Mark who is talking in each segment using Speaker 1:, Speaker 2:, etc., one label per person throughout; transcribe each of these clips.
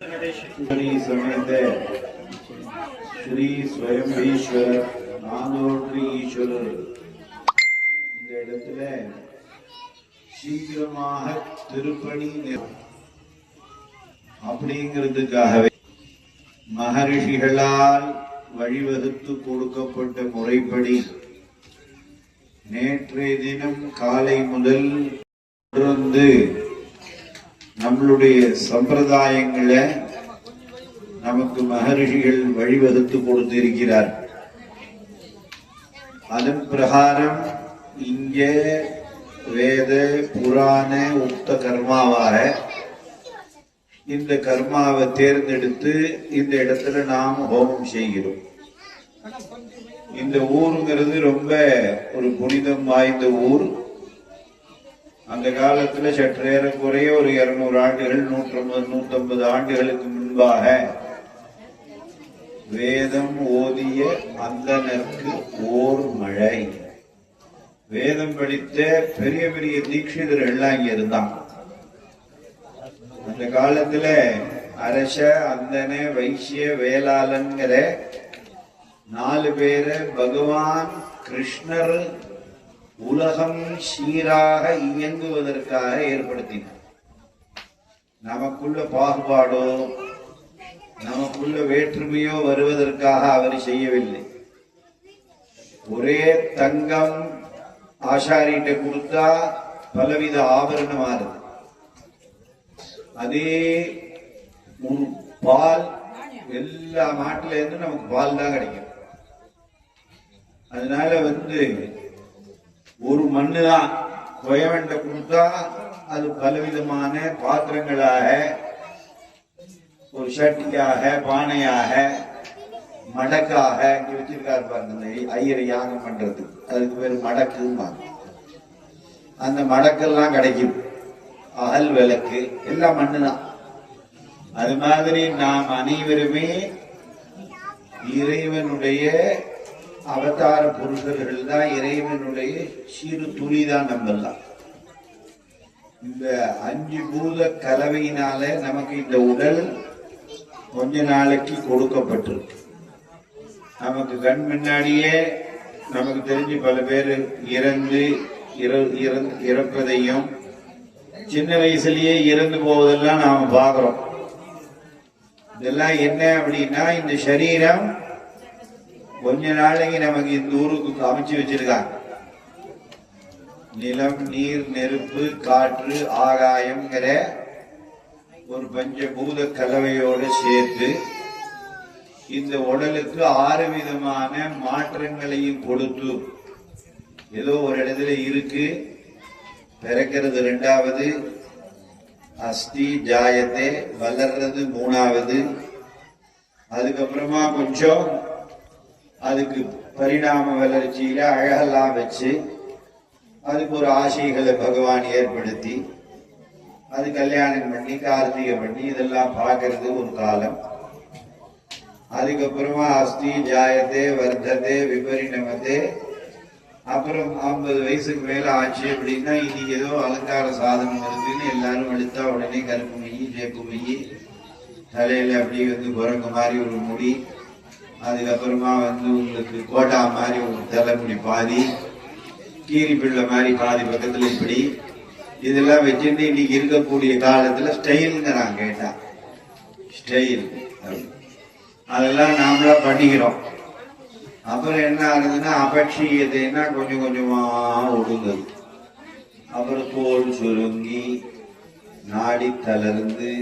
Speaker 1: समेत श्री स्वयंभीश्वर नादोटी ईश्वर இந்த இடத்துல சீக்கிரமாக திருப்பணி அப்படிங்கிறதுக்காகவே மகரிஷிகளால் வழிவகுத்து கொடுக்கப்பட்ட முறைப்படி நேற்றைய தினம் காலை முதல் தொடர்ந்து நம்மளுடைய சம்பிரதாயங்களை நமக்கு மகரிஷிகள் வழிவகுத்து கொடுத்திருக்கிறார். அதன் பிரகாரம் இங்கே வேத புராண உக்த கர்மாவாக இந்த கர்மாவை தேர்ந்தெடுத்து இந்த இடத்துல நாம் ஹோமம் செய்கிறோம். இந்த ஊருங்கிறது ரொம்ப ஒரு புனிதம் வாய்ந்த ஊர். அந்த காலத்துல சற்றேறக்குறைய ஒரு 200 ஆண்டுகள் 150 ஆண்டுகளுக்கு முன்பாக வேதம் ஓதிய அந்தனருக்கு ஓர் மழை, வேதம் படித்த பெரிய பெரிய தீட்சிதர்கள் இங்க இருந்தாங்க. அந்த காலத்துல அரச அந்தன வைசிய வேளாளன்கிற 4 பேரை பகவான் கிருஷ்ணர் உலகம் சீராக இயங்குவதற்காக ஏற்படுத்தினார். நமக்குள்ள பாகுபாடோ நமக்குள்ள வேற்றுமையோ வருவதற்காக அவர் செய்யவில்லை. ஒரே தங்கம் ஆசாரிட்ட கொடுத்தா பலவித ஆபரணம் ஆறுது. அதே பால் எல்லா நாட்டில இருந்து நமக்கு பால் தான் கிடைக்கும். அதனால ஒரு மண்ணு தான் கொயவண்ட கொடுத்தா அது பலவிதமான பாத்திரங்களாக, ஒரு சட்டியாக, பானையாக, மடக்காக இங்க வச்சிருக்காரு பாருங்க. ஐயரை யாகம் பண்றதுக்கு அதுக்கு பேரு மடக்கும்பாங்க. அந்த மடக்கெல்லாம் கிடைக்கும். அகல் விளக்கு எல்லாம் மண்ணுதான். அது மாதிரி நாம் அனைவருமே இறைவனுடைய அவதார புருஷர்கள் தான். இறைவனுடைய சிறு துளிதான் நம்மெல்லாம். இந்த 5 பூத கலவையினால நமக்கு இந்த உடல் கொஞ்ச நாளைக்கு கொடுக்கப்பட்டிருக்கு. நமக்கு கண் முன்னாடியே நமக்கு தெரிஞ்சு பல பேர் இறப்பதையும் சின்ன வயசுலயே இறந்து போவதெல்லாம் நாம பாக்குறோம். இதெல்லாம் என்ன அப்படின்னா, இந்த சரீரம் கொஞ்ச நாளைக்கு நமக்கு இந்த ஊருக்கு அமைச்சு வச்சிருக்காங்க. நிலம், நீர், நெருப்பு, காற்று, ஆகாயம்ங்கிற ஒரு பஞ்சபூத கலவையோடு சேர்த்து இந்த உடலுக்கு 6 விதமான மாற்றங்களையும் கொடுத்து, ஏதோ ஒரு இடத்துல இருக்கு, பிறக்கிறது 2வது, அஸ்தி ஜாயத்தை வளர்றது 3வது, அதுக்கப்புறமா கொஞ்சம் அதுக்கு பரிணாம வளர்ச்சியில அழகெல்லாம் வச்சு அதுக்கு ஒரு ஆசைகளை பகவான் ஏற்படுத்தி அது கல்யாணம் பண்ணி கார்த்திகை பண்ணி இதெல்லாம் பார்க்கறது ஒரு காலம். அதுக்கப்புறமா அஸ்தி ஜாயத்தே வர்த்ததே விபரிணமத்தே. அப்புறம் 50 வயசுக்கு மேல ஆச்சு அப்படின்னா இன்னைக்கு ஏதோ அலங்கார சாதனம் இருக்குன்னு எல்லாரும் எடுத்தா உடனே கருப்பு மையி, சேப்பு மையி, தலையில அப்படி குரங்கு மாதிரி ஒரு முடி, அதுக்கப்புறமா உங்களுக்கு கோட்டா மாதிரி ஒரு தலைமுடி பாதி, கீரி பிள்ளை மாதிரி பாதி பக்கத்துல இப்படி இதெல்லாம் வச்சுட்டு இன்னைக்கு இருக்கக்கூடிய காலத்துல ஸ்டைலுங்கிறாங்க. கேட்டா ஸ்டைல் அதெல்லாம் நாமளா பண்ணிக்கிறோம். அப்புறம் என்ன ஆகுதுன்னா, அபட்சியத்தைன்னா கொஞ்சம் கொஞ்சமா ஒடுங்குது. அப்புறம் தோல் சுருங்கி, நாடி தளர்ந்து,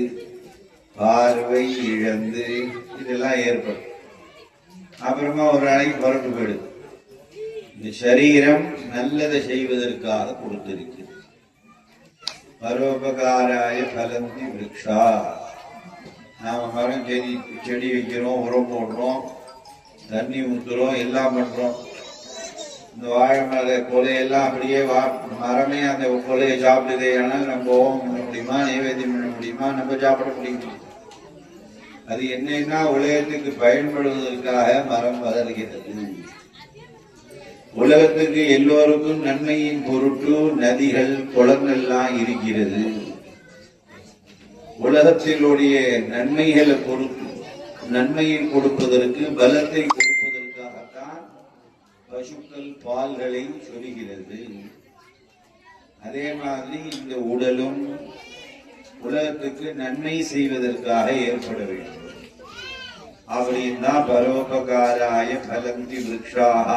Speaker 1: பார்வை இழந்து இதெல்லாம் ஏற்படும். அப்புறமா ஒரு நாளைக்கு புறட்டு போயிடுது. இந்த சரீரம் நல்லதை செய்வதற்காக கொடுத்திருக்கு. பரோபகாராய பலந்தி விருக்ஷா. நாம மரம் செடி வைக்கிறோம், உரம் போடுறோம், தண்ணி ஊத்துறோம், எல்லாம் பண்றோம். இந்த வாழை மர கொலையெல்லாம் அப்படியே மரமே அந்த கொலையை சாப்பிடுதே. ஆனால் நம்ம ஓம் பண்ண முடியுமா, நைவேத்தியம் பண்ண முடியுமா, நம்ம சாப்பிட முடியுமா? அது என்னன்னா, உலகத்துக்கு பயன்படுவதற்காக மரம் வளர்கிறது. உலகத்துக்கு எல்லோருக்கும் நன்மையின் பொருட்டு நதிகள், குளங்கள்லாம் இருக்கிறது. உலகத்தினுடைய நன்மைகளை பொறுத்து நன்மையை கொடுப்பதற்கு பலத்தை கொடுப்பதற்காகத்தான் பசுக்கள் பால்களை சொல்கிறது. அதே மாதிரி இந்த உடலும் உலகத்துக்கு நன்மை செய்வதற்காக ஏற்பட வேண்டும். அப்படின்னா பரோபகாராய பலந்தி விருக்ஷாக,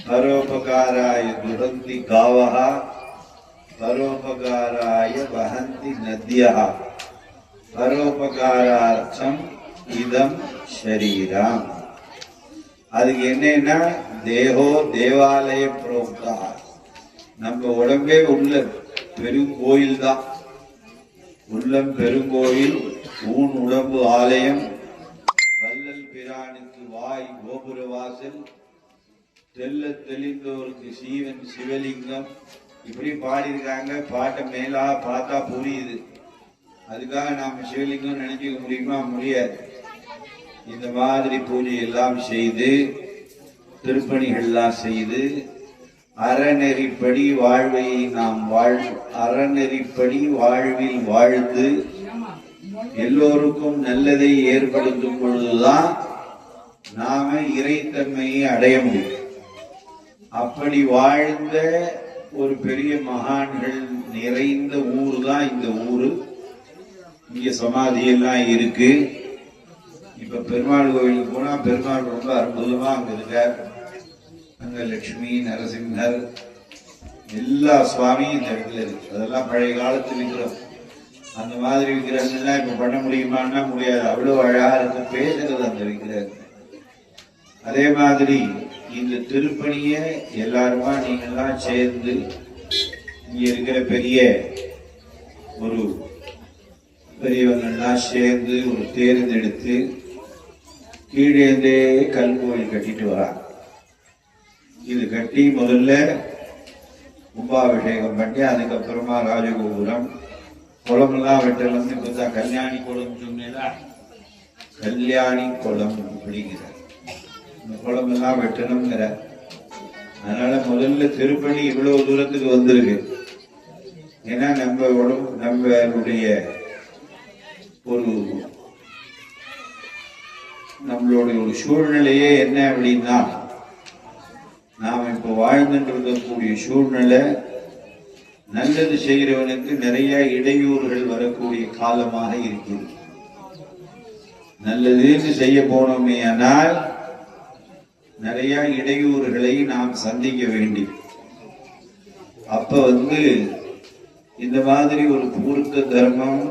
Speaker 1: பரோபகாராய துரந்தி காவஹா, பரோபகாராய வஹந்தி நத்யா, பரோபகாரார்த்தம் இதம் ஷரீரம். அதுக்கு என்னன்னா தேகோ தேவாலய புரோக்தா. நம்ம உடம்பே உள்ள பெருங்கோயில் தான். உள்ளம் பெருங்கோயில், ஊன் உடம்பு ஆலயம், வல்லல் பிரானுக்கு வாய் கோபுர வாசல், தெல்ல தெளிந்தோருக்கு சீவன் சிவலிங்கம். இப்படி பாடியிருக்காங்க. பாட்டை மேலா பார்த்தா புரியுது. அதுக்காக நாம சிவலிங்கம் நினைச்சுக்க முடியுமா? முடியாது. இந்த மாதிரி பூஜை எல்லாம் செய்து திருப்பணிகள்லாம் செய்து அறநெறிப்படி வாழ்வை நாம் அறநெறிப்படி வாழ்வில் வாழ்ந்து எல்லோருக்கும் நல்லதை ஏற்படுத்தும் பொழுதுதான் நாம இறைத்தன்மையை அடைய முடியும். அப்படி வாழ்ந்த ஒரு பெரிய மகான்கள் நிறைந்த ஊர் தான் இந்த ஊரு. இங்க சமாதி எல்லாம் இருக்கு. இப்ப பெருமாள் கோவிலுக்கு போனா பெருமாள் ரொம்ப அற்புதமா அங்க இருக்கார். அங்க லட்சுமி நரசிம்மர் எல்லா சுவாமியும் இந்த இடத்துல இருக்கு. அதெல்லாம் பழைய காலத்து விக்கிரம். அந்த மாதிரி விக்கிரகங்கள்லாம் இப்ப பண்ண முடியுமான்னா முடியாது. அவ்வளவு அழகா இருக்கு பேசுறது அந்த விக்கிரகம். அதே மாதிரி இந்த திருப்பணிய எல்லாருமா நீங்கெல்லாம் சேர்ந்து இங்க இருக்கிற பெரியவங்கள்லாம் சேர்ந்து ஒரு தேர்ந்தெடுத்து கீழேந்தே கல்கோயில் கட்டிட்டு வராங்க. இது கட்டி முதல்ல கும்பாபிஷேகம் பண்ணி அதுக்கப்புறமா ராஜகோபுரம் குளமெல்லாம் வெட்டலாம். இப்பதான் கல்யாணி குளம் சொன்னீங்களா, கல்யாணி குளம் அப்படிங்கிற இந்த குளமெல்லாம் வெட்டணுங்கிற. அதனால முதல்ல திருப்பணி இவ்வளவு தூரத்துக்கு வந்திருக்கு. ஏன்னா நம்மளுடைய ஒரு சூழ்நிலையே என்ன அப்படின்னா, நாம் இப்ப வாழ்ந்துட்டு இருக்கக்கூடிய சூழ்நிலை நல்லது செய்கிறவனுக்கு நிறைய இடையூறுகள் வரக்கூடிய காலமாக இருக்கிறது. நல்லதுன்னு செய்ய போனோமே ஆனால் நிறைய இடையூறுகளை நாம் சந்திக்க வேண்டி. அப்ப இந்த மாதிரி ஒரு பூர்க்க தர்மம்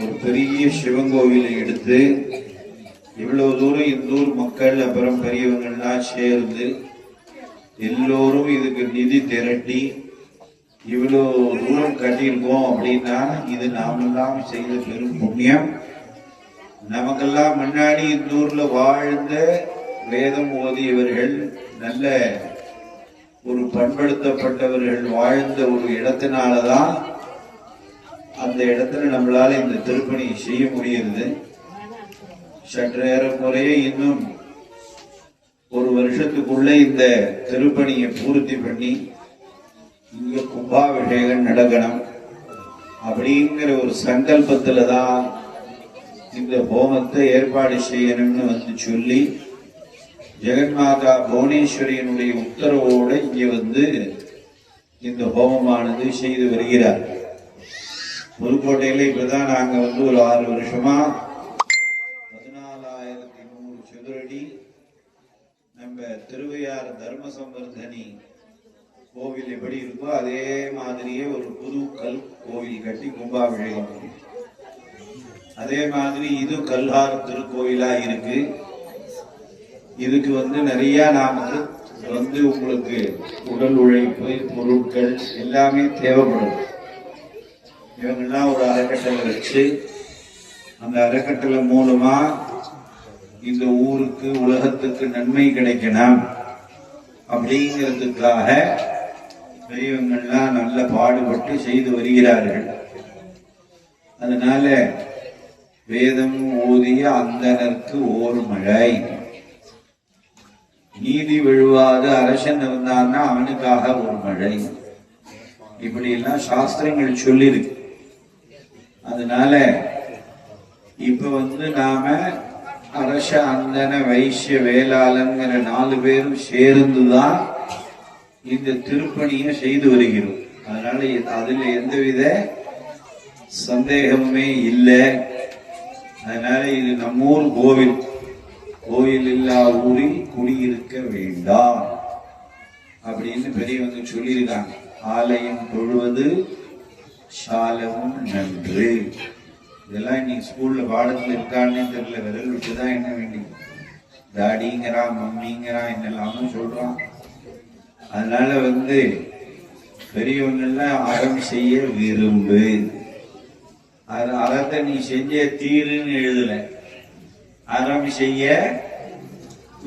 Speaker 1: ஒரு பெரிய சிவன் கோவிலை எடுத்து இவ்வளவு தூரம் இந்த ஊர் மக்கள் அப்புறம் பெரியவங்கள்லாம் சேர்ந்து எல்லோரும் இதுக்கு நிதி திரட்டி இவ்வளவு தூரம் கட்டியிருக்கோம் அப்படின்னா இது நாமெல்லாம் செய்த பெரும் புண்ணியம். நமக்கெல்லாம் முன்னாடி இந்த ஊர்ல வாழ்ந்த வேதம் ஓதியவர்கள், நல்ல ஒரு பண்படுத்தப்பட்டவர்கள் வாழ்ந்த ஒரு இடத்தினாலதான் அந்த இடத்துல நம்மளால இந்த திருப்பணியை செய்ய முடியுது. சற்றேற முறையே இன்னும் ஒரு வருஷத்துக்குள்ள இந்த திருப்பணியை பூர்த்தி பண்ணி இங்க கும்பாபிஷேகம் நடக்கணும் அப்படிங்கிற ஒரு சங்கல்பத்துலதான் இந்த ஹோமத்தை ஏற்பாடு செய்யணும்னு சொல்லி ஜெகன்மாதா புவனேஸ்வரியினுடைய உத்தரவோடு இங்க இந்த ஹோமமானது செய்து வருகிறார். புதுக்கோட்டையில இப்பதான் நாங்க ஒரு 6 வருஷமா 14,100 சதுரடி நம்ம திருவையாறு தர்ம சம்பர்தனி கோவில் எப்படி இருக்கோ அதே மாதிரியே ஒரு புது கல் கோவில் கட்டி கும்பாபிஷேகம் பண்ணி, அதே மாதிரி இது கல்ஹார் திருக்கோயிலா இருக்கு. இதுக்கு நிறைய நாம உங்களுக்கு உடல் உழைப்பு பொருட்கள் எல்லாமே தேவைப்படும். இவங்கெல்லாம் ஒரு அறக்கட்டளை வச்சு அந்த அறக்கட்டளை மூலமா இந்த ஊருக்கு உலகத்துக்கு நன்மை கிடைக்கணும் அப்படிங்கிறதுக்காக பெரியவங்கள்லாம் நல்ல பாடுபட்டு செய்து வருகிறார்கள். அதனால வேதம் ஓதிய அந்தனருக்கு ஓர் மழை, நீதி விழுவாத அரசன் இருந்தான்னா அவனுக்காக ஒரு மழை, இப்படி எல்லாம் சாஸ்திரங்கள் சொல்லியிருக்கு. அதனால இப்ப நாம அரச அந்தன வைசிய வேளாளங்கிற 4 பேரும் சேர்ந்துதான் இந்த திருப்பணியை செய்து வருகிறோம். அதனால அதுல எந்தவித சந்தேகமுமே இல்லை. அதனால இது நம்மூர் கோவில். கோயில் இல்லா ஊரில் குடியிருக்க வேண்டாம் அப்படின்னு பெரியவங்க சொல்லியிருக்காங்க. ஆலயம் தொழுவது சாலவும் நன்று. இதெல்லாம் இன்னைக்கு ஸ்கூல்ல பாடத்துல இருக்கான்னு தெரியல. விரல் விட்டுதான் என்ன வேண்டி டாடிங்கிறான், மம்மிங்கிறான், என்னெல்லாமும் சொல்றான். அதனால பெரியவங்க எல்லாம் அறம் செய்ய விரும்பு. அறத்தை நீ செஞ்ச தீருன்னு எழுதல, அறம் செய்ய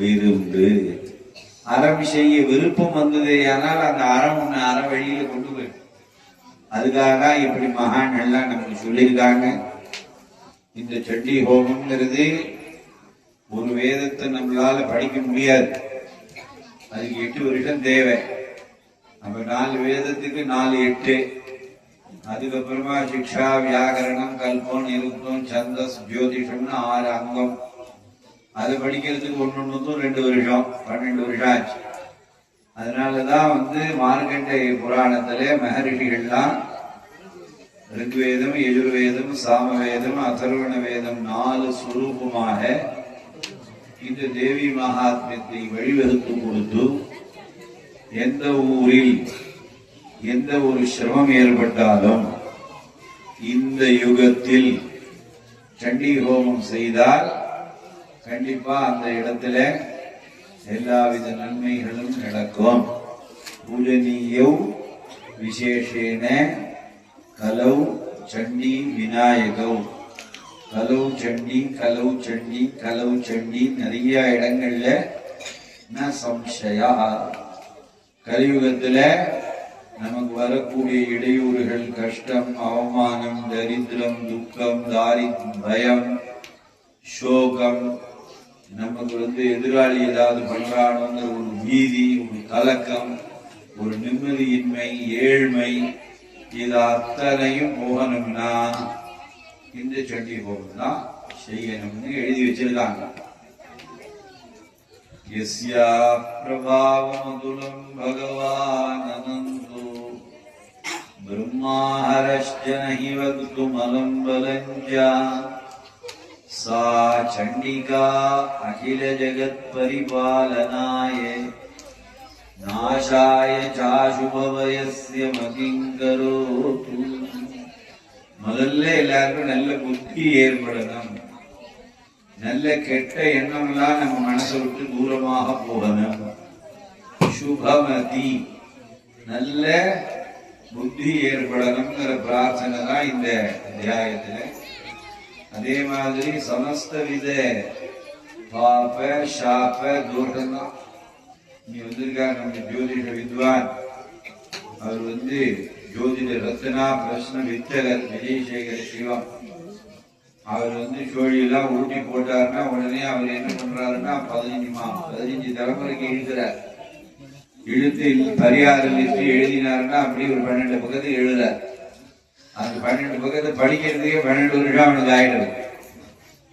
Speaker 1: விரும்பு. அறம் செய்ய விருப்பம் வந்தது, ஆனால் அந்த அறம் உன்னை அற வழியில கொண்டு போய். அதுக்காக தான் இப்படி மகான் எல்லாம் நமக்கு சொல்லியிருக்காங்க. இந்த சண்டி ஹோமம்ங்கிறது ஒரு வேதத்தை நம்மளால படிக்க முடியாது. அதுக்கு 8 வருஷம் தேவை. நம்ம 4 வேதத்துக்கு 4 8. அதுக்கப்புறமா சிக்ஷா, வியாகரணம், கல்பம், நிருக்தம், சந்தஸ், ஜோதிஷம்னு 6 அங்கம். அதை படிக்கிறதுக்கு ஒன்னொன்னுக்கும் 2 வருஷம், 12 வருஷம் ஆச்சு. அதனாலதான் மார்க்கண்டேய புராணத்திலே மகரிஷிகள்லாம் ரிக்வேதம், யஜுர்வேதம், சாமவேதம், அதர்வண வேதம் 4 சுரூபமாக இந்த தேவி மகாத்மியத்தை வழிவகுத்து கொடுத்து, எந்த ஊரில் எந்த ஒரு சிரமம் ஏற்பட்டாலும் இந்த யுகத்தில் சண்டி ஹோமம் செய்தால் கண்டிப்பா அந்த இடத்துல எல்லாவித நன்மைகளும் நடக்கும். பூஜனீயௌ விசேஷேன கலௌ சண்டி விநாயகௌ. கலௌ சண்டி, கலௌ சண்டி, கலௌ சண்டி நிறைய இடங்கள்ல ந சம்சயா. கலியுகத்துல நமக்கு வரக்கூடிய இடையூறுகள், கஷ்டம், அவமானம், தரித்திரம், துக்கம், பயம், சோகம், நமக்கு எதிராளி ஏதாவது பண்றானுங்கிற ஒரு பீதி, ஒரு கலக்கம், ஒரு நிம்மதியின்மை, ஏழ்மை, இது அத்தனையும் போகணும்னா இந்த சண்டி ஹோமம் தான் செய்யணும்னு எழுதி வச்சிருக்காங்க. யஸ்யா பிரபாவமதுலம் பகவான் அனந்தோ பிரம்மாஹரஷ்டனஹி வக்துமலம் பலஞ்சா சா சண்டிகா அகில ஜகத் பரிபாலனாய நாசாய சாசுபவயஸ்ய மகிங்கரோது. முதல்ல எல்லாருக்கும் நல்ல புத்தி ஏற்படணும். நல்ல கெட்ட எண்ணம்லாம் நம்ம மனசை விட்டு தூரமாக போகணும். சுபமதி, நல்ல புத்தி ஏற்படணுங்கிற பிரார்த்தனை தான் இந்த அத்தியாயத்துல. அதே மாதிரி சமஸ்த வித பாப சாப தோஷம் தான். இங்க வந்திருக்கார் நம்ம ஜோதிட வித்வான். அவர் ஜோதிட ரத்னா பிரஷ்ன வித்தகர் விஜயசேகர சிவம். அவர் சோழியெல்லாம் ஊட்டி போட்டாருன்னா உடனே அவர் என்ன பண்றாருன்னா 15 தலைமுறைக்கு இழுக்கிறார். இழுத்து பரிகாரம் லிஸ்ட் எழுதினாருன்னா அப்படி ஒரு 12 பக்கத்துக்கு எழுதுறார். அந்த 12 பக்கத்தை படிக்கிறதுக்கே 12 வருஷம் அவனுக்கு ஆயிடுது.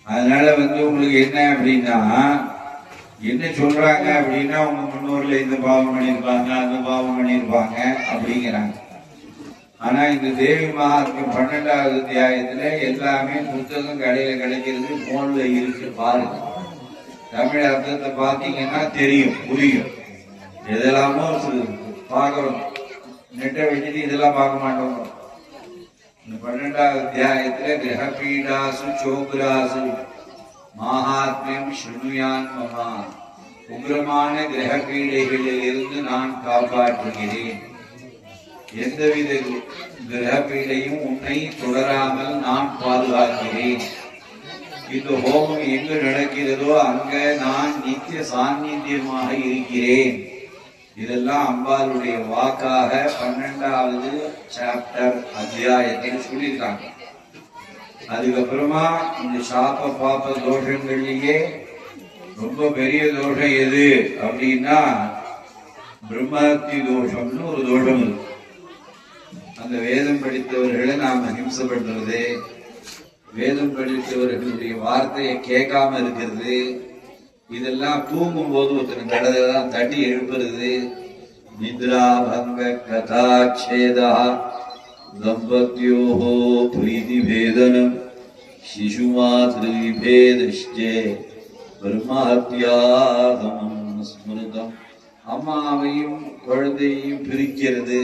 Speaker 1: அதனால உங்களுக்கு என்ன அப்படின்னா, என்ன சொல்றாங்க அப்படின்னா, உங்க முன்னோர்ல இந்த பாவம் பண்ணியிருப்பாங்க, அந்த பாவம் பண்ணியிருப்பாங்க அப்படிங்கிறாங்க. ஆனா இந்த தேவி மகாத்மியம் 12வது அத்தியாயத்துல எல்லாமே புத்தகம் கடையில கிடைக்கிறது, போன்ல இருக்கு, பாருங்க. தமிழ் அர்த்தத்தை பார்த்தீங்கன்னா தெரியும், புரியும். எதெல்லாமோ பார்க்கிறோம், நெட்டை வச்சுட்டு இதெல்லாம் பார்க்க மாட்டோம். இந்த 12வது அத்தியாயத்துல கிரகபீடாசு சோபுராசு மகாத்மியம் ஸ்ருணுயான் மமா. உக்ரமான கிரகபீடைகளில் இருந்து நான் காப்பாற்றுகிறேன். எந்தவித கிரகபீடையும் உன்னை தொடராமல் நான் பாதுகாக்கிறேன். இந்த ஹோமம் எங்கு நடக்கிறதோ அங்க நான் நித்திய சாநித்தியமாக இருக்கிறேன். இதெல்லாம் அம்பாளுடைய வாக்காக 12வது சாப்டர் அத்தியாயத்தில் சொல்லியிருக்காங்க. அதுக்கப்புறமா இந்த சாப்ப பாப்ப தோஷங்கள்லயே ரொம்ப பெரிய தோஷம் எது அப்படின்னா பிரம்மஹத்தி தோஷம்னு ஒரு தோஷம் இருக்கு. அந்த அந்த வேதம் படித்தவர்களை நாம் அஹிம்சப்படுறது, வேதம் படித்தவர்களுடைய வார்த்தையை கேட்காம இருக்கிறது, இதெல்லாம் தூங்கும் போது ஒருத்தர் கடதான் தட்டி எழுப்புறது. நித்ரா பங்க கதாச்சேதா தம்பத்யோஹோ பிரீதி பேதனம் சிசுமாத்ரு விபேதஸ்சே பிரம்மஹத்யாதமம் ஸ்மிருதம். அம்மாவையும் குழந்தையையும் பிரிக்கிறது,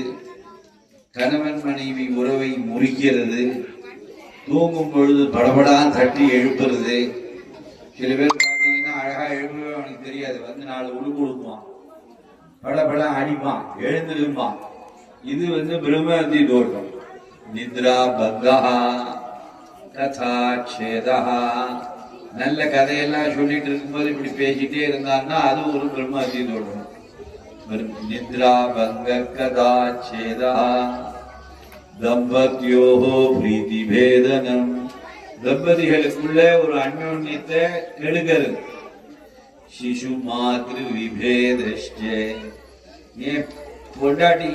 Speaker 1: கணவன் மனைவி உறவை முறிக்கிறது, தூங்கும் பொழுது படபடான்னு தட்டி எழுப்புறது. சில பேர் பார்த்தீங்கன்னா அழகா எழுப்பவே அவனுக்கு தெரியாது, வந்து 4 உழு கொடுப்பான், படபட அடிப்பான், எழுந்திருப்பான். இது பிரம்மஹத்தி தோஷம். நித்ரா பங்கா கதா சேதா. நல்ல கதையெல்லாம் சொல்லிட்டு இருக்கும்போது இப்படி பேசிட்டே இருந்தான்னா அது ஒரு பிரம்மஹத்தி தோஷம். நித்ரா பங்க கதா சேதா தம்பத்யோஹோ பிரீதி பேதனம். தம்பதிகளுக்குள்ள ஒரு அந்யோன்யத்தை கெடுக்கிறது. சிசு மாத்ரு விபேதஸ்சே. ஏன் பொண்டாட்டி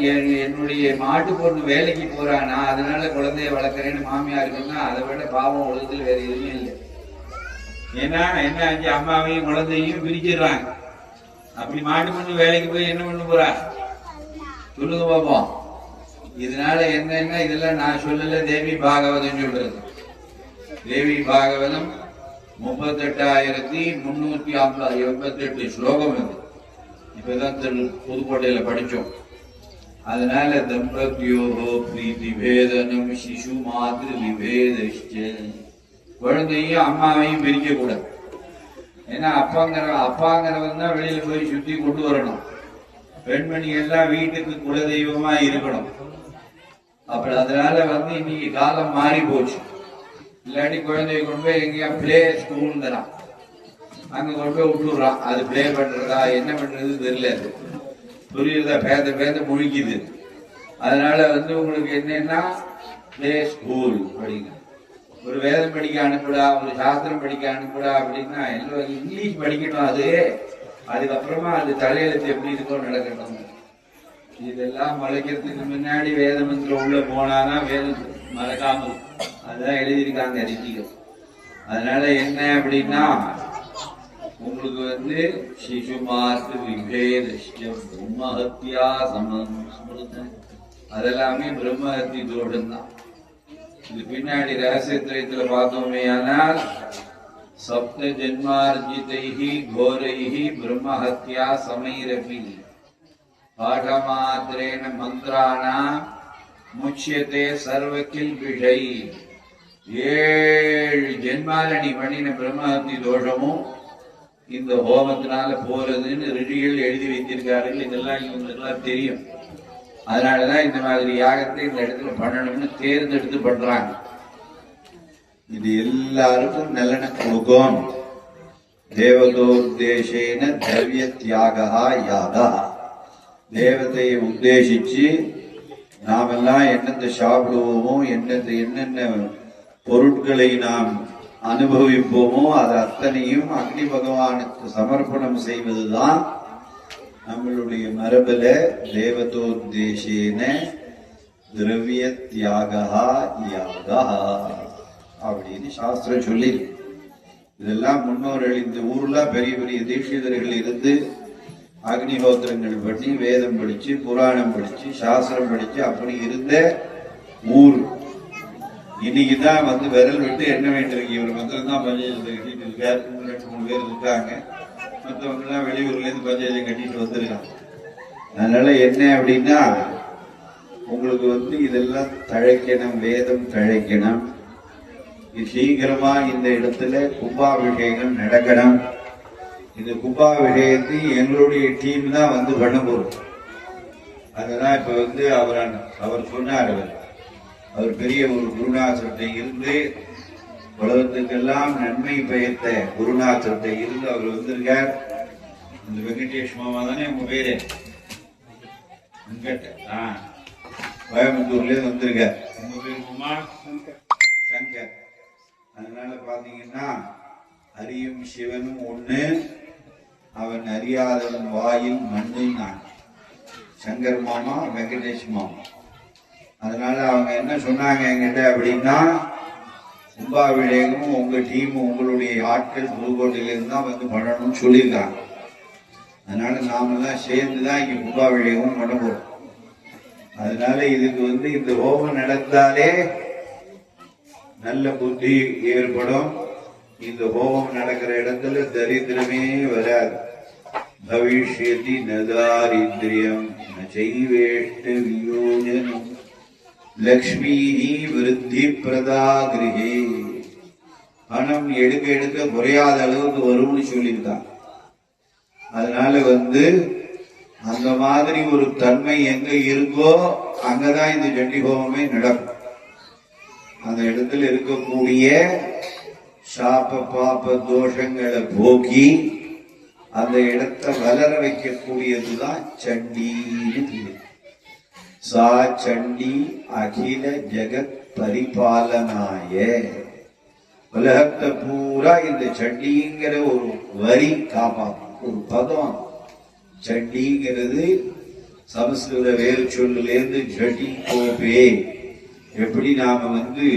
Speaker 1: என்னுடைய மாட்டு பொண்ணு வேலைக்கு போறானா அதனால குழந்தைய வளர்க்குறேன்னு மாமியார் சொன்னா அதை விட பாவம் உலகத்தில் வேற எதுவுமே இல்லை. ஏன்னா என்ன ஆச்சு, அம்மாவையும் குழந்தையும் பிரிச்சிடுறாங்க. அப்படி மாட்டு பொண்ணு வேலைக்கு போய் என்ன பண்ண போறா சொல்லுங்க பாப்போம். இதனால என்னன்னா இதெல்லாம் நான் சொல்லல, தேவி பாகவதம் சொல்றது. தேவி பாகவதம் 38,388 ஸ்லோகம் இது. இப்பதான் புதுக்கோட்டையில படிச்சோம். அதனால தம்பத்யோஹோ பிரீதி பேதனம் சிசு மாத்ரு விபேதஸ்சே. குழந்தையும் அம்மாவையும் பிரிக்க கூடாது. ஏன்னா அப்பாங்கிறவன் தான் வெளியில போய் சுத்தி கொண்டு வரணும். பெண்மணி எல்லாம் வீட்டுக்கு குலதெய்வமா இருக்கணும். அப்படி அதனால இன்னைக்கு காலம் மாறி போச்சு. இல்லாட்டி குழந்தைய கொண்டு போய் எங்கேயா பிளே ஸ்கூல் தரான், அங்க கொண்டு போய் விட்டுடுறான். அது பிளே பண்றதா என்ன பண்றது தெரியல, புரியுறதா, பேத முழிக்குது. அதனால உங்களுக்கு என்னன்னா பிளே ஸ்கூல் படிங்க. ஒரு வேதம் படிக்க அனுப்புடா, ஒரு சாஸ்திரம் படிக்க அனுப்புடா அப்படின்னா எல்லாம் இங்கிலீஷ் படிக்கணும். அதுக்கப்புறமா அது தலையெழுத்து எப்படி இருக்கோ நடக்கணும். இதெல்லாம் மலைக்கிறதுக்கு முன்னாடி வேத மந்திரம் உள்ள போனாதான் வேதம் மறக்காமல் அதான் எழுதியிருக்காங்க ரிஷிகள். அதனால என்ன அப்படின்னா உங்களுக்கு சிசுமாத்து விபேதம் பிரம்மஹத்யா சமஸ்மிருதம் அதெல்லாமே பிரம்மஹத்தி தோஷம் தான். இது பின்னாடி ரகசியத்திரயத்துல பார்த்தோமே ஆனால் சப்த ஜென்மார்ஜிதைஹி கோரைஹி பிரம்மஹத்யா சமைரபி பாடமாத்திரேன மந்திரானா முச்சியதே சர்வக்கில் விஷை. 7 ஜென்மால நீ பண்ணின பிரம்மஹத்தி தோஷமும் இந்த ஹோமத்தினால போறதுன்னு ரிஷிகள் எழுதி வைத்திருக்கார்கள். இதெல்லாம் இவங்களுக்கெல்லாம் தெரியும். அதனாலதான் இந்த மாதிரி யாகத்தை இந்த இடத்துல பண்ணணும்னு தேர்ந்தெடுத்து பண்றாங்க. இது எல்லாருக்கும் நல்லெண்ண கொடுக்கும். தேவதோத்தேசேன திரவிய தியாகா யாகா. தேவதையை உத்தேசிச்சு நாமெல்லாம் என்னென்ன சாப்பிடுவோமோ, என்னென்ன பொருட்களை நாம் அனுபவிப்போமோ அது அத்தனையும் அக்னி பகவானுக்கு சமர்ப்பணம் செய்வதுதான் நம்மளுடைய மரபுல. தேவதோத்தேசேன திரவிய தியாகா யாகா அப்படின்னு சாஸ்திரம் சொல்லி. இதெல்லாம் முன்னோர்கள் இந்த ஊர்ல பெரிய பெரிய தீட்சிதர்கள் இருந்து அக்னிஹோத்திரங்கள் பண்ணி வேதம் படிச்சு புராணம் படிச்சு சாஸ்திரம் படிச்சு அப்படி இருந்த ஊர். இன்னைக்குதான் விரல் விட்டு என்ன வேண்டியிருக்கு. இவர் மந்திரம் தான் பஞ்சாயத்து கட்டிட்டு இருக்காரு. 2-3 பேர் இருக்காங்க. மற்றவங்க எல்லாம் வெளியூர்ல இருந்து பஞ்சாயத்து கட்டிட்டு வந்திருக்காங்க. அதனால என்ன அப்படின்னா உங்களுக்கு இதெல்லாம் தழைக்கணும், வேதம் தழைக்கணும். சீக்கிரமா இந்த இடத்துல கும்பாபிஷேகம் நடக்கணும். இந்த கும்பாபிஷேகத்தை எங்களுடைய டீம் தான் பண்ண போறோம். அதெல்லாம் இப்ப அவர் சொன்னார். அவர் பெரிய ஒரு குருநாசத்தை இருந்து உலகத்துக்கெல்லாம் நன்மை பெயர்த்த குருநாசத்தை இருந்து அவர் வந்திருக்கார். இந்த வெங்கடேஷ் மாமா தானே உங்க பேரு? கோயம்புத்தூர்ல இருந்து வந்திருக்கார். உங்க பேரு மாமா சங்கர். அதனால பாத்தீங்கன்னா அறியும் சிவனும் ஒண்ணு, அவன் அறியாதவன் வாயில் மண்ணு. நான் சங்கர் மாமா, வெங்கடேஷ் மாமா அதனால அவங்க என்ன சொன்னாங்க என்கிட்ட அப்படின்னா, கும்பாபிஷேகமும் உங்க டீம் உங்களுடைய ஆட்கள் புதுக்கோட்டையிலிருந்து தான் வந்து பண்ணணும்னு சொல்லியிருக்காங்க. அதனால நாமெல்லாம் சேர்ந்துதான் இங்க கும்பாபிஷேகம் பண்ண போறோம். அதனால இதுக்கு வந்து இந்த ஹோமம் நடந்தாலே நல்ல புத்தி ஏற்படும். இந்த ஹோமம் நடக்கிற இடத்துல தரித்திரமே வராது. பவிஷ்யதி நதாரித்ரியம் நைவேஷ்ட வியோஜனம் லக்ஷ்மி விருத்தி பிரதா கிரகே. பணம் எடுக்க எடுக்க குறையாத அளவுக்கு வரும்னு சொல்லியிருக்காங்க. அதனால வந்து அந்த மாதிரி ஒரு தன்மை எங்க இருக்கோ அங்கதான் இந்த சண்டி ஹோமமே நடக்கும். அந்த இடத்துல இருக்கக்கூடிய சாப பாப தோஷங்களை போக்கி அந்த இடத்தை வளர வைக்கக்கூடியதுதான் சண்டின்னு. சா சண்டி அகில ஜெகத் பரிபாலனாய. உலகத்தை பூரா இந்த சண்டிங்கிற ஒரு வரி காப்பாற்றும். ஒரு பதம் சண்டிங்கிறது சமஸ்கிருத வேறு சொல்லிலிருந்து ஜட்டி கோபே. எப்படி நாம வந்து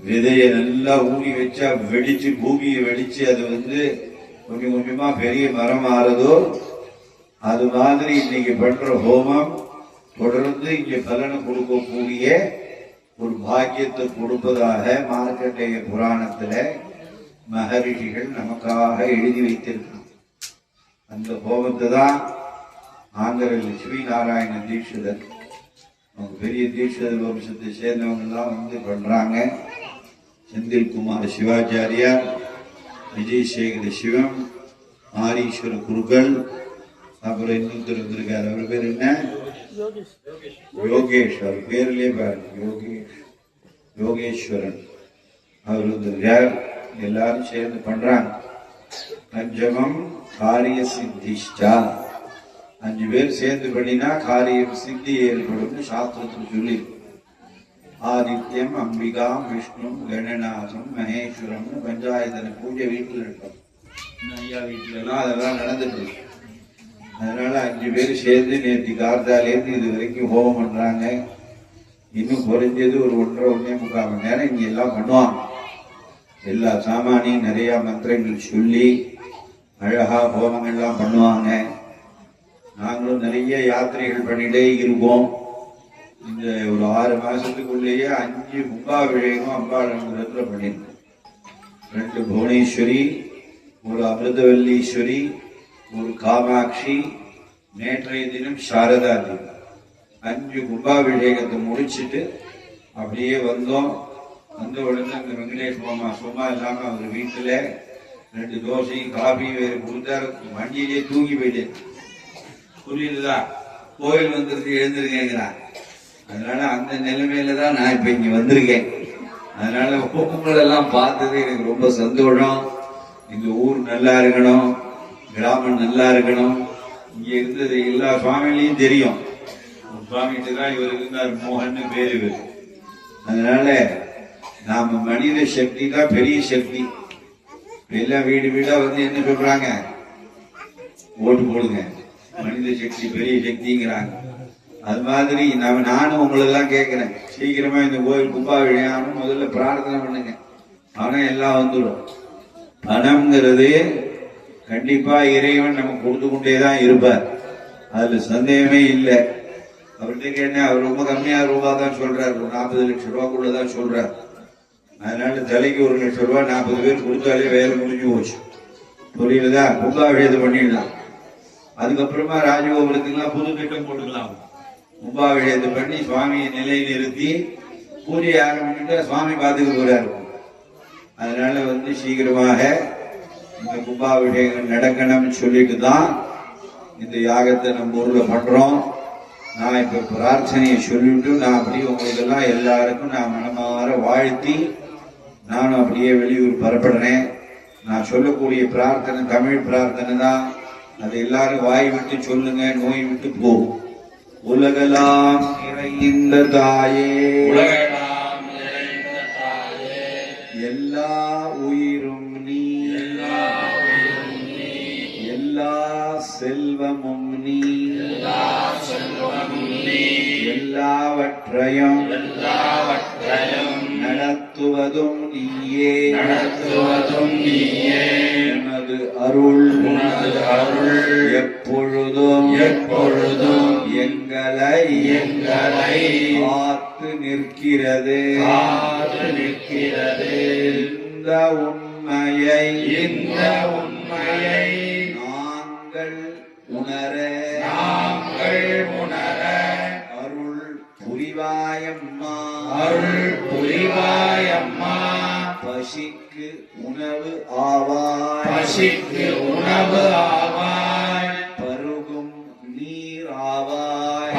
Speaker 1: விதைய நல்லா ஊனி வச்சா வெடிச்சு பூமியை வெடிச்சு அது வந்து கொஞ்சம் கொஞ்சமா பெரிய மரம் ஆறுதோ, அது மாதிரி இன்னைக்கு பண்ற ஹோமம் தொடர்ந்து இங்க பலனை கொடுக்கக்கூடிய ஒரு பாக்கியத்தை கொடுப்பதாக மார்க்கண்டேய புராணத்துல மகரிஷிகள் நமக்காக எழுதி வைத்திருக்கிறார். அந்த ஹோமத்தை தான் ஆந்திர லட்சுமி நாராயண தீட்சிதர், அவங்க பெரிய தீட்சிதர் வம்சத்தை சேர்ந்தவங்க எல்லாம் வந்து பண்றாங்க. செந்தில்குமார் சிவாச்சாரியார், விஜயசேகர சிவம், ஆரீஸ்வர குருக்கள், அப்புறம் இன்னொருத்தர் வந்திருக்காரு. அவர் பேர் என்ன? யோகேஷ். அவர் பேர்லயே பாருங்க, யோகேஸ்வரன் அவர் வந்திருக்கார். எல்லாரும் சேர்ந்து பண்றாங்க. பஞ்சமம் காரிய சித்திஷ்டா. 5 பேர் சேர்ந்து பண்ணினா காரியம் சித்தி ஏற்படும் சாஸ்திரத்தில் சொல்லி. ஆதித்யம், அம்பிகாம், விஷ்ணு, கணநாதம், மகேஸ்வரம் பஞ்சாயத்தன பூஜை வீட்டில் இருக்கும். ஐயா வீட்டுல எல்லாம் அதெல்லாம் நடந்துட்டு இருக்கு. அதனால 5 பேர் சேர்ந்து நேற்று கார்த்தாலேருந்து இது வரைக்கும் ஹோமம் பண்றாங்க. இன்னும் குறைஞ்சது ஒரு 1.5-1.25 மணி நேரம் இங்க எல்லாம் பண்ணுவாங்க. எல்லா சாமானியும் நிறைய மந்திரங்கள் சொல்லி அழகா ஹோமங்கள்லாம் பண்ணுவாங்க. நாங்களும் நிறைய யாத்திரைகள் பண்ணிட்டே இருப்போம். இந்த ஒரு 6 மாசத்துக்குள்ளேயே 5 கும்பாபிஷேகம் அம்பாளத்துல பண்ணிருக்கோம். 2 புவனேஸ்வரி, ஒரு அமிர்தவல்லீஸ்வரி, ஒரு காமாட்சி, நேற்றைய தினம் சாரதா தேவி. 5 கும்பாபிஷேகத்தை முடிச்சுட்டு அப்படியே வந்தோம். வந்த உடனே அந்த வெங்கடேஷ் மாமா சும்மா இல்லாம அவர் வீட்டுல 2 தோசையும் காபியும் வேறு கொடுத்தாரு. வண்டியிலே தூங்கி போயிட்டேன். புரியுதுதா? கோயில் வந்துருக்கு, எழுந்திருக்கேங்கிறான். அதனால அந்த நிலைமையில தான் நான் இப்ப இங்க வந்திருக்கேன். அதனால உங்களெல்லாம் பார்த்தது எனக்கு ரொம்ப சந்தோஷம். இந்த ஊர் நல்லா இருக்கணும், கிராமம் நல்லா இருக்கணும். இங்க இருந்தது எல்லா சுவாமிகளையும் தெரியும். சுவாமிகிட்ட தான் இவர் இருந்தார், மோகன் பேரு இவர். அதனால நாம மனித சக்தி தான் பெரிய சக்தி. எல்லாம் வீடு வீடா வந்து என்ன சொல்றாங்க? ஓட்டு போடுங்க, மனித சக்தி பெரிய சக்திங்கிறாங்க. அது மாதிரி நானும் உங்களெல்லாம் கேட்கிறேன், சீக்கிரமா இந்த கோயில் கும்பாபிஷேகம் முதல்ல பிரார்த்தனை பண்ணுங்க. பணம் எல்லாம் வந்துடும். பணம்ங்கிறது கண்டிப்பா இறைவன் நமக்கு கொடுத்து கொண்டேதான் இருப்பார், அதுல சந்தேகமே இல்லை. அவர்கிட்ட கேட்டேன், அவர் ரொம்ப கம்மியா ரூபா தான் சொல்றாரு, 40 லட்சம் ரூபாய்க்குள்ளதான் சொல்றாரு. அதனால தலைக்கு 1 லட்சம் ரூபாய் 40 பேர் கொடுத்தாலே வேலை முடிஞ்சு போச்சு. புரியுதா? கும்பாபிஷேகம் பண்ணிடலாம். அதுக்கப்புறமா ராஜகோபுரத்துக்குலாம் புது திட்டம் போட்டுக்கலாம். கும்பாபிஷேகத்தை பண்ணி சுவாமியை நிலை நிறுத்தி பூஜை ஆரம்பிச்சுட்டா சுவாமி பார்த்துக்க போறாரு. அதனால வந்து சீக்கிரமாக இந்த கும்பாபிஷேகம் நடக்கணும்னு சொல்லிட்டு தான் இந்த யாகத்தை நம்ம ஊர்ல பண்றோம். நான் இப்ப பிரார்த்தனையை சொல்லிட்டு நான் அப்படியே உங்களுக்கு எல்லாம் எல்லாருக்கும் நான் மனமாற வாழ்த்தி நானும் அப்படியே வெளியூர் புறப்படுறேன். நான் சொல்லக்கூடிய பிரார்த்தனை தமிழ் பிரார்த்தனை தான். அது எல்லாரும் வாய் விட்டு சொல்லுங்க, நோய் விட்டு போகும். உலகெல்லாம் நிறைந்த தாயே, எல்லா உயிரும் நீ, எல்லா செல்வமும் நீ, எல்லா நடத்துவதும் நீயே உனது அருள் எப்பொழுதும் எங்களை காத்து நிற்கிறது இந்த உண்மையை நாங்கள் உணர அருள் புரிவாயம்மா பசிக்கு உணவு ஆவாய் பருகும் நீர் ஆவாய்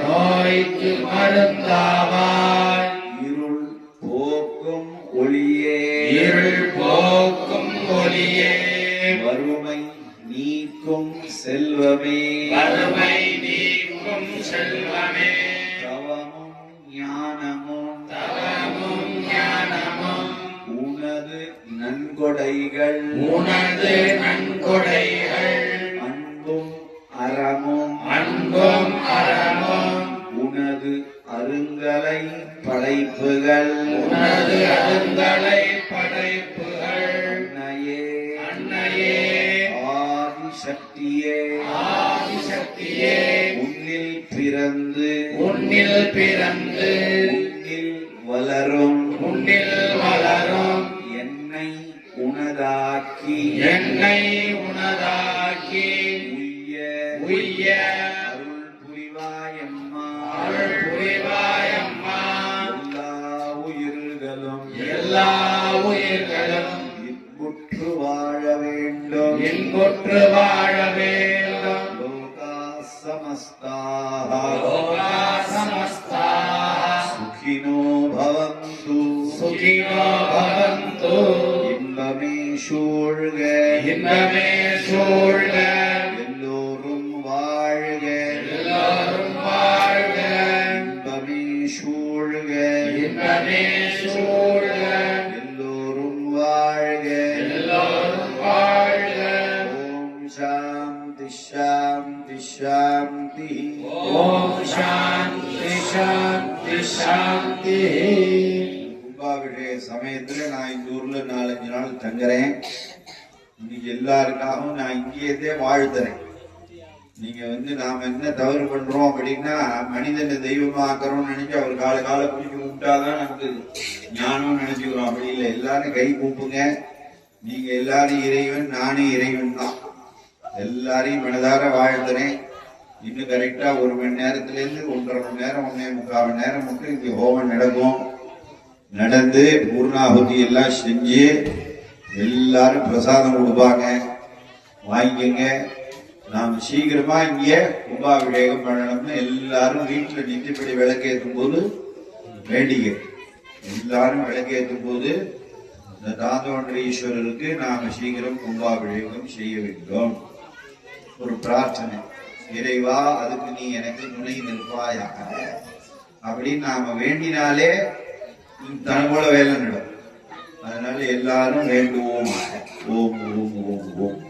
Speaker 1: நோய்க்கு மருந்தாவாய் இருள் போக்கும் ஒளியே வறுமை நீக்கும் செல்வமே தவமும் ஞானமும் உனது நன்கொடைகள் அன்பும் அறமும் உனது அருங்கலை படைப்புகள் அன்னையே ஆதிசக்தியே உன்னில் பிறந்து உன்னில் வளரும் என்னை உனதாக்கி உய்ய அருள் புரிவாயம்மா எல்லா உயிர்களும் இன்புற்று வாழ வேண்டும் லோகா சமஸ்தாः சுகினோ பவந்து இன்பமே சூழ்க எல்லோரும் வாழ்க இன்பமே சூழ்க எல்லோரும் வாழ்க ஓம் சாந்தி சாந்தி சாந்தி கும்பாபிஷேக சமயத்துல நான் இந்த ஊர்ல 4-5 நாள் தங்குறேன். இன்னைக்கு எல்லாருக்காகவும் நான் இங்கேயே வாழ்த்துறேன். நீங்க நாம என்ன தவறு பண்றோம் அப்படின்னா மனிதனை தெய்வமா ஆக்கிறோம்னு நினைச்சு அவர் கால பிடிச்சி கும்பிட்டாதான் நமக்கு ஞானம் நினைச்சுக்கிறோம். அப்படி இல்லை, எல்லாரும் கை கூப்புங்க. நீங்க எல்லாரும் இறைவன், நானும் இறைவன் தான். எல்லாரையும் மனதார வாழ்த்துறேன். இன்னும் கரெக்டா 1 மணி நேரத்துல இருந்து 1.5 மணி நேரம் 1.25 மணி நேரம் மட்டும் இங்க ஹோமம் நடந்து பூர்ணாகுதி எல்லாம் செஞ்சு எல்லாரும் பிரசாதம் கொடுப்பாங்க, வாங்கிக்கங்க. நாம் சீக்கிரமா இங்க கும்பாபிஷேகம் பண்ணணும்னு எல்லாரும் வீட்டுல நித்தியப்படி விளக்கேற்றும் போது வேண்டிக்க. எல்லாரும் விளக்கேற்றும் போது இந்த தாந்தோன்ற ஈஸ்வரருக்கு நாம சீக்கிரம் கும்பாபிஷேகம் செய்ய வேண்டும். ஒரு பிரார்த்தனை, இறைவா அதுக்கு நீ எனக்கு துணை நிற்பாயாக அப்படின்னு நாம வேண்டினாலே தனபோல வேலை நடக்கும். அதனால எல்லாரும் வேண்டுவோம். ஓம் ஓம் ஓம் ஓம்.